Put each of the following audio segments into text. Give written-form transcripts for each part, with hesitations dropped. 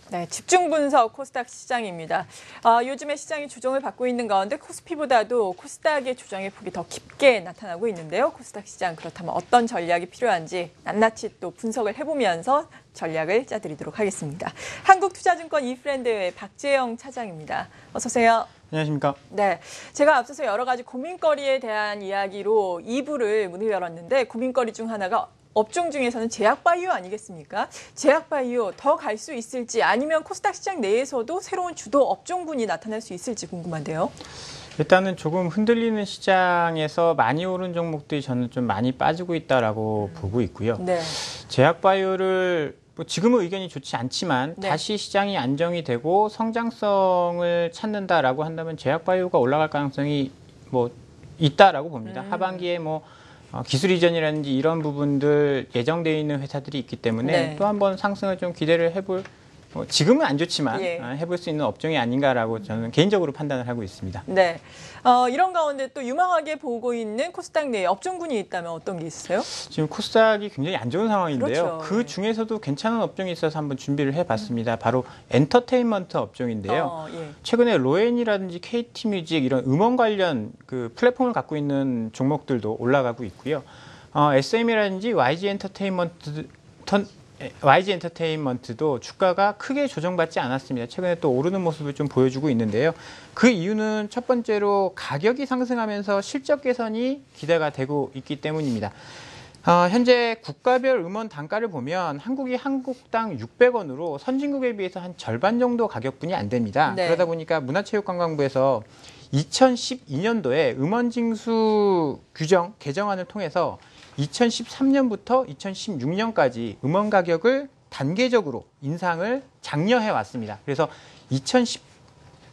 네, 집중 분석 코스닥 시장입니다. 요즘에 시장이 조정을 받고 있는 가운데 코스피보다도 코스닥의 조정의 폭이 더 깊게 나타나고 있는데요. 코스닥 시장 그렇다면 어떤 전략이 필요한지 낱낱이 또 분석을 해보면서 전략을 짜드리도록 하겠습니다. 한국투자증권 이프렌드의 박재영 차장입니다. 어서 오세요. 안녕하십니까. 네, 제가 앞서서 여러 가지 고민거리에 대한 이야기로 2부를 문을 열었는데 고민거리 중 하나가 업종 중에서는 제약바이오 아니겠습니까? 제약바이오 더 갈 수 있을지 아니면 코스닥 시장 내에서도 새로운 주도 업종군이 나타날 수 있을지 궁금한데요. 일단은 조금 흔들리는 시장에서 많이 오른 종목들이 저는 좀 많이 빠지고 있다라고 보고 있고요. 네. 제약바이오를 지금은 의견이 좋지 않지만 네. 다시 시장이 안정이 되고 성장성을 찾는다라고 한다면 제약바이오가 올라갈 가능성이 있다라고 봅니다. 하반기에 기술 이전이라든지 이런 부분들 예정되어 있는 회사들이 있기 때문에 네. 또 한 번 상승을 좀 기대를 해볼 지금은 안 좋지만 예. 해볼 수 있는 업종이 아닌가라고 저는 개인적으로 판단을 하고 있습니다. 네. 이런 가운데 또 유망하게 보고 있는 코스닥 내에 업종군이 있다면 어떤 게 있으세요? 지금 코스닥이 굉장히 안 좋은 상황인데요. 그렇죠. 그 중에서도 괜찮은 업종이 있어서 한번 준비를 해봤습니다. 바로 엔터테인먼트 업종인데요. 예. 최근에 로엔이라든지 KT뮤직 이런 음원 관련 그 플랫폼을 갖고 있는 종목들도 올라가고 있고요. SM이라든지 YG 엔터테인먼트도 주가가 크게 조정받지 않았습니다. 최근에 또 오르는 모습을 좀 보여주고 있는데요. 그 이유는 첫 번째로 가격이 상승하면서 실적 개선이 기대가 되고 있기 때문입니다. 현재 국가별 음원 단가를 보면 한국이 한국당 600원으로 선진국에 비해서 한 절반 정도 가격뿐이 안 됩니다. 네. 그러다 보니까 문화체육관광부에서 2012년도에 음원징수 규정 개정안을 통해서 2013년부터 2016년까지 음원 가격을 단계적으로 인상을 장려해 왔습니다. 그래서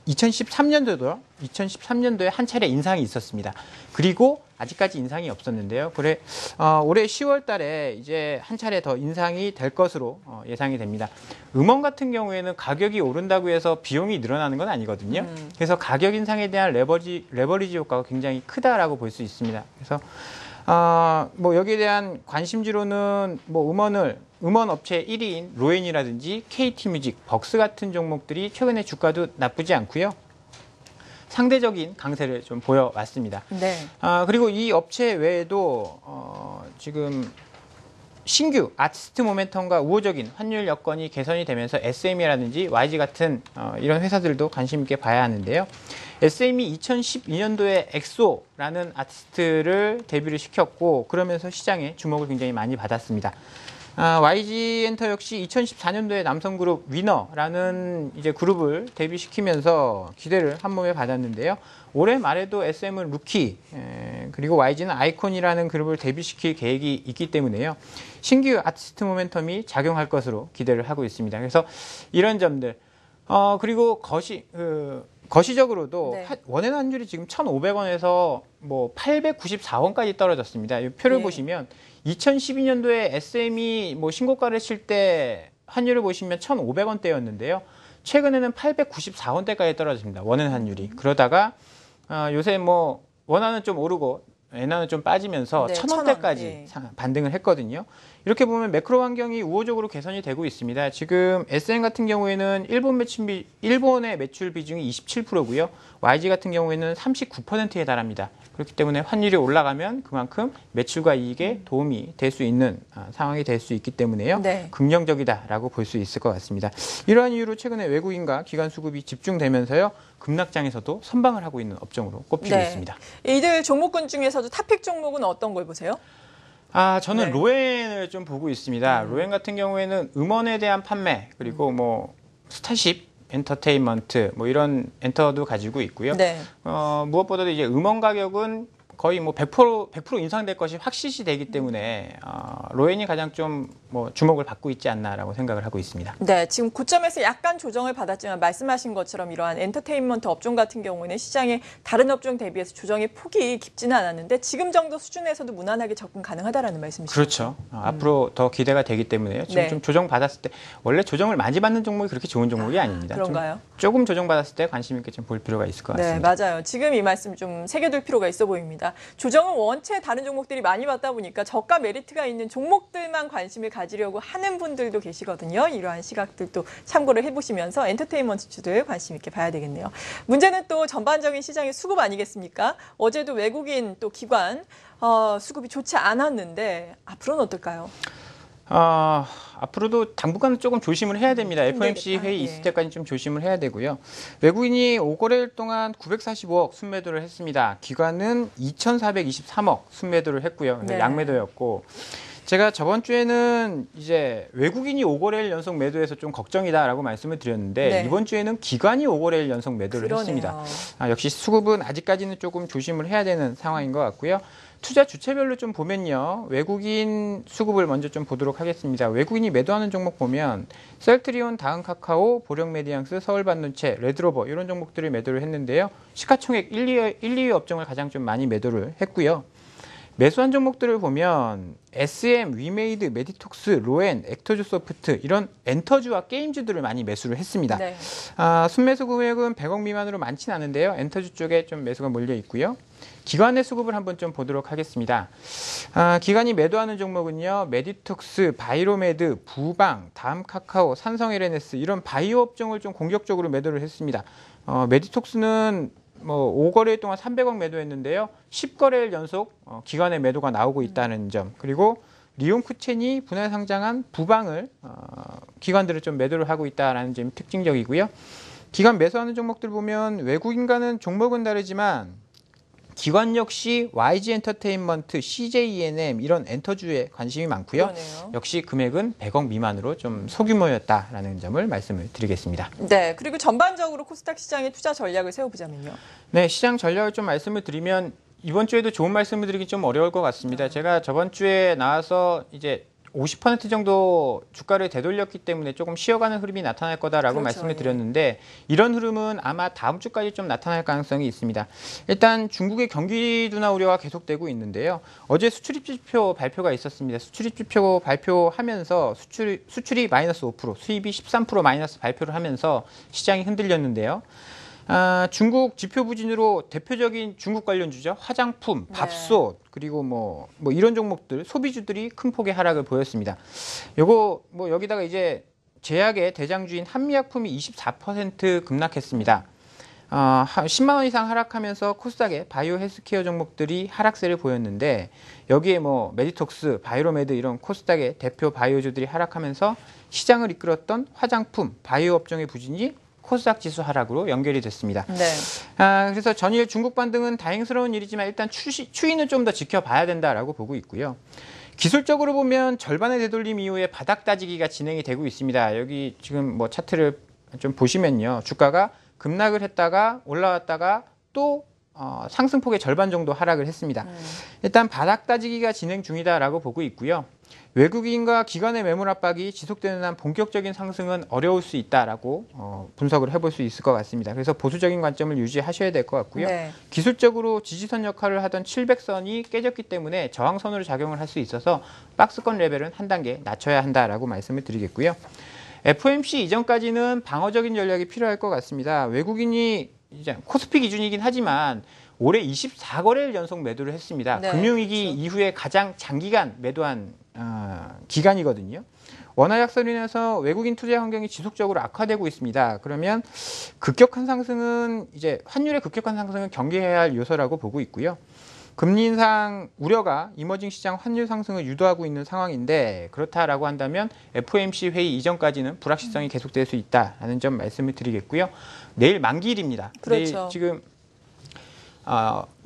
2013년도에 한 차례 인상이 있었습니다. 그리고 아직까지 인상이 없었는데요. 올해 10월 달에 이제 한 차례 더 인상이 될 것으로 예상이 됩니다. 음원 같은 경우에는 가격이 오른다고 해서 비용이 늘어나는 건 아니거든요. 그래서 가격 인상에 대한 레버리지 효과가 굉장히 크다라고 볼 수 있습니다. 그래서 여기에 대한 관심주로는 음원 업체 1위인 로엔이라든지 KT뮤직, 벅스 같은 종목들이 최근에 주가도 나쁘지 않고요. 상대적인 강세를 좀 보여왔습니다. 네. 그리고 이 업체 외에도 지금 신규 아티스트 모멘텀과 우호적인 환율 여건이 개선이 되면서 SM이라든지 YG 같은 이런 회사들도 관심 있게 봐야 하는데요. SM이 2012년도에 엑소라는 아티스트를 데뷔를 시켰고 그러면서 시장에 주목을 굉장히 많이 받았습니다. YG 엔터 역시 2014년도에 남성그룹 위너라는 이제 그룹을 데뷔시키면서 기대를 한 몸에 받았는데요. 올해 말에도 SM은 루키 그리고 YG는 아이콘이라는 그룹을 데뷔시킬 계획이 있기 때문에요. 신규 아티스트 모멘텀이 작용할 것으로 기대를 하고 있습니다. 그래서 이런 점들 그리고 거시적으로도 네. 원엔 환율이 지금 1,500원에서 894원까지 떨어졌습니다. 이 표를 네. 보시면 2012년도에 SM이 신고가를 칠 때 환율을 보시면 1,500원대였는데요. 최근에는 894원대까지 떨어집니다. 원엔 환율이. 그러다가 요새 원화는 좀 오르고 엔화는 좀 빠지면서 네, 1,000원대까지 예. 반등을 했거든요. 이렇게 보면 매크로 환경이 우호적으로 개선이 되고 있습니다. 지금 SM 같은 경우에는 일본의 매출 비중이 27%고요. YG 같은 경우에는 39%에 달합니다. 그렇기 때문에 환율이 올라가면 그만큼 매출과 이익에 도움이 될 수 있는 상황이 될 수 있기 때문에요. 네. 긍정적이다라고 볼 수 있을 것 같습니다. 이러한 이유로 최근에 외국인과 기관 수급이 집중되면서요. 급락장에서도 선방을 하고 있는 업종으로 꼽히고 네. 있습니다. 이들 종목군 중에서도 탑픽 종목은 어떤 걸 보세요? 저는 네. 로엔을 좀 보고 있습니다. 로엔 같은 경우에는 음원에 대한 판매 그리고 스타쉽 엔터테인먼트 이런 엔터도 가지고 있고요. 네. 무엇보다도 이제 음원 가격은 거의 100% 인상될 것이 확실시 되기 때문에 로엔이 가장 좀 주목을 받고 있지 않나라고 생각을 하고 있습니다. 네, 지금 고점에서 약간 조정을 받았지만 말씀하신 것처럼 이러한 엔터테인먼트 업종 같은 경우는 시장의 다른 업종 대비해서 조정의 폭이 깊지는 않았는데 지금 정도 수준에서도 무난하게 접근 가능하다라는 말씀이시죠? 그렇죠. 앞으로 더 기대가 되기 때문에요. 지금 네. 좀 조정 받았을 때 원래 조정을 많이 받는 종목이 그렇게 좋은 종목이 아닙니다. 그런가요? 조금 조정 받았을 때 관심 있게 좀 볼 필요가 있을 것 네, 같습니다. 맞아요. 지금 이 말씀 좀 새겨둘 필요가 있어 보입니다. 조정은 원체 다른 종목들이 많이 받다 보니까 저가 메리트가 있는 종목들만 관심을 가지려고 하는 분들도 계시거든요. 이러한 시각들도 참고를 해보시면서 엔터테인먼트주들 관심 있게 봐야 되겠네요. 문제는 또 전반적인 시장의 수급 아니겠습니까? 어제도 외국인 또 기관 수급이 좋지 않았는데 앞으로는 어떨까요? 앞으로도 당분간은 조금 조심을 해야 됩니다. FOMC 회의 예. 있을 때까지 좀 조심을 해야 되고요. 외국인이 5거래일 동안 945억 순매도를 했습니다. 기관은 2,423억 순매도를 했고요. 네. 양매도였고. 제가 저번 주에는 이제 외국인이 5거래일 연속 매도해서 좀 걱정이다라고 말씀을 드렸는데 네. 이번 주에는 기관이 5거래일 연속 매도를 그러네요. 했습니다. 역시 수급은 아직까지는 조금 조심을 해야 되는 상황인 것 같고요. 투자 주체별로 좀 보면요. 외국인 수급을 먼저 좀 보도록 하겠습니다. 외국인이 매도하는 종목 보면 셀트리온, 다음카카오, 보령메디앙스, 서울반도체, 레드로버 이런 종목들을 매도를 했는데요. 시가총액 1, 2위 업종을 가장 좀 많이 매도를 했고요. 매수한 종목들을 보면 SM, 위메이드, 메디톡스, 로엔, 액터주소프트 이런 엔터주와 게임주들을 많이 매수를 했습니다. 네. 순매수 금액은 100억 미만으로 많지는 않은데요. 엔터주 쪽에 좀 매수가 몰려 있고요. 기관의 수급을 한번 좀 보도록 하겠습니다. 기관이 매도하는 종목은요. 메디톡스, 바이로메드, 부방, 다음카카오, 삼성 LNS 이런 바이오 업종을 좀 공격적으로 매도를 했습니다. 메디톡스는 5거래일 동안 300억 매도했는데요. 10거래일 연속 기관의 매도가 나오고 있다는 점. 그리고 리온쿠첸이 분할 상장한 부방을 기관들을 좀 매도를 하고 있다는 점이 특징적이고요. 기관 매수하는 종목들 보면 외국인과는 종목은 다르지만 기관 역시 YG 엔터테인먼트, CJ ENM 이런 엔터주에 관심이 많고요. 그러네요. 역시 금액은 100억 미만으로 좀 소규모였다라는 점을 말씀을 드리겠습니다. 네. 그리고 전반적으로 코스닥 시장의 투자 전략을 세워보자면요. 네, 시장 전략을 좀 말씀을 드리면 이번 주에도 좋은 말씀을 드리기 좀 어려울 것 같습니다. 제가 저번 주에 나와서 이제 50% 정도 주가를 되돌렸기 때문에 조금 쉬어가는 흐름이 나타날 거다라고 그렇죠. 말씀을 드렸는데 이런 흐름은 아마 다음 주까지 좀 나타날 가능성이 있습니다. 일단 중국의 경기 둔화 우려가 계속되고 있는데요. 어제 수출입 지표 발표가 있었습니다. 수출입 지표 발표하면서 수출이 마이너스 5%, 수입이 13% 마이너스 발표를 하면서 시장이 흔들렸는데요. 중국 지표 부진으로 대표적인 중국 관련주죠. 화장품, 밥솥, 그리고 뭐 이런 종목들, 소비주들이 큰 폭의 하락을 보였습니다. 요거 여기다가 이제 제약의 대장주인 한미약품이 24% 급락했습니다. 10만 원 이상 하락하면서 코스닥의 바이오 헬스케어 종목들이 하락세를 보였는데 여기에 메디톡스, 바이로메드 이런 코스닥의 대표 바이오주들이 하락하면서 시장을 이끌었던 화장품, 바이오 업종의 부진이 코스닥 지수 하락으로 연결이 됐습니다. 네. 그래서 전일 중국 반등은 다행스러운 일이지만 일단 추이는 좀 더 지켜봐야 된다라고 보고 있고요. 기술적으로 보면 절반의 되돌림 이후에 바닥 따지기가 진행이 되고 있습니다. 여기 지금 차트를 좀 보시면요. 주가가 급락을 했다가 올라왔다가 또 상승폭의 절반 정도 하락을 했습니다. 일단 바닥 따지기가 진행 중이다라고 보고 있고요. 외국인과 기관의 매물 압박이 지속되는 한 본격적인 상승은 어려울 수 있다라고 분석을 해볼 수 있을 것 같습니다. 그래서 보수적인 관점을 유지하셔야 될 것 같고요. 네. 기술적으로 지지선 역할을 하던 700선이 깨졌기 때문에 저항선으로 작용을 할 수 있어서 박스권 레벨은 한 단계 낮춰야 한다라고 말씀을 드리겠고요. FOMC 이전까지는 방어적인 전략이 필요할 것 같습니다. 외국인이 이제 코스피 기준이긴 하지만 올해 24거래일 연속 매도를 했습니다. 네, 금융위기 그렇죠. 이후에 가장 장기간 매도한 기간이거든요. 원화 약세로 인해서 외국인 투자 환경이 지속적으로 악화되고 있습니다. 그러면 급격한 상승은 이제 환율의 급격한 상승은 경계해야 할 요소라고 보고 있고요. 금리 인상 우려가 이머징 시장 환율 상승을 유도하고 있는 상황인데 그렇다라고 한다면 FOMC 회의 이전까지는 불확실성이 계속될 수 있다라는 점 말씀을 드리겠고요. 내일 만기일입니다. 그렇죠. 내일 지금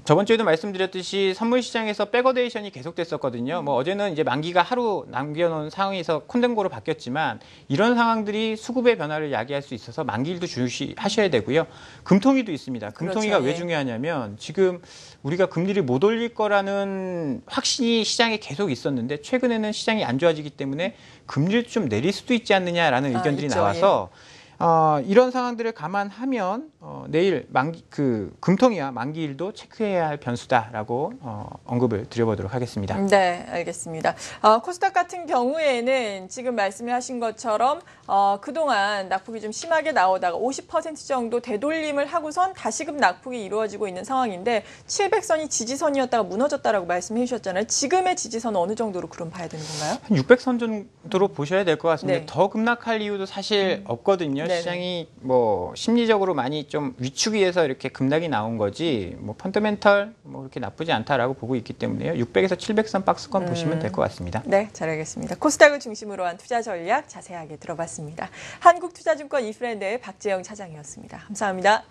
저번 주에도 말씀드렸듯이 선물 시장에서 백어데이션이 계속됐었거든요. 어제는 이제 만기가 하루 남겨놓은 상황에서 콘덴고로 바뀌었지만 이런 상황들이 수급의 변화를 야기할 수 있어서 만기일도 주시하셔야 되고요. 금통위도 있습니다. 금통위가 그렇죠. 왜 예. 중요하냐면 지금 우리가 금리를 못 올릴 거라는 확신이 시장에 계속 있었는데 최근에는 시장이 안 좋아지기 때문에 금리를 좀 내릴 수도 있지 않느냐라는 의견들이 있죠. 나와서 이런 상황들을 감안하면 내일 금통위와 만기일도 체크해야 할 변수다라고 언급을 드려보도록 하겠습니다. 네, 알겠습니다. 코스닥 같은 경우에는 지금 말씀하신 것처럼 그동안 낙폭이 좀 심하게 나오다가 50% 정도 되돌림을 하고선 다시금 낙폭이 이루어지고 있는 상황인데 700선이 지지선이었다가 무너졌다라고 말씀해 주셨잖아요. 지금의 지지선은 어느 정도로 그럼 봐야 되는 건가요? 한 600선 정도로 보셔야 될 것 같습니다. 네. 더 급락할 이유도 사실 없거든요. 네네. 시장이 뭐 심리적으로 많이 좀 위축이해서 이렇게 급락이 나온 거지 뭐 펀더멘털 뭐 그렇게 나쁘지 않다라고 보고 있기 때문에요. 600에서 700선 박스권 보시면 될 것 같습니다. 네, 잘 알겠습니다. 코스닥을 중심으로 한 투자 전략 자세하게 들어봤습니다. 한국투자증권 이프랜드의 박재영 차장이었습니다. 감사합니다.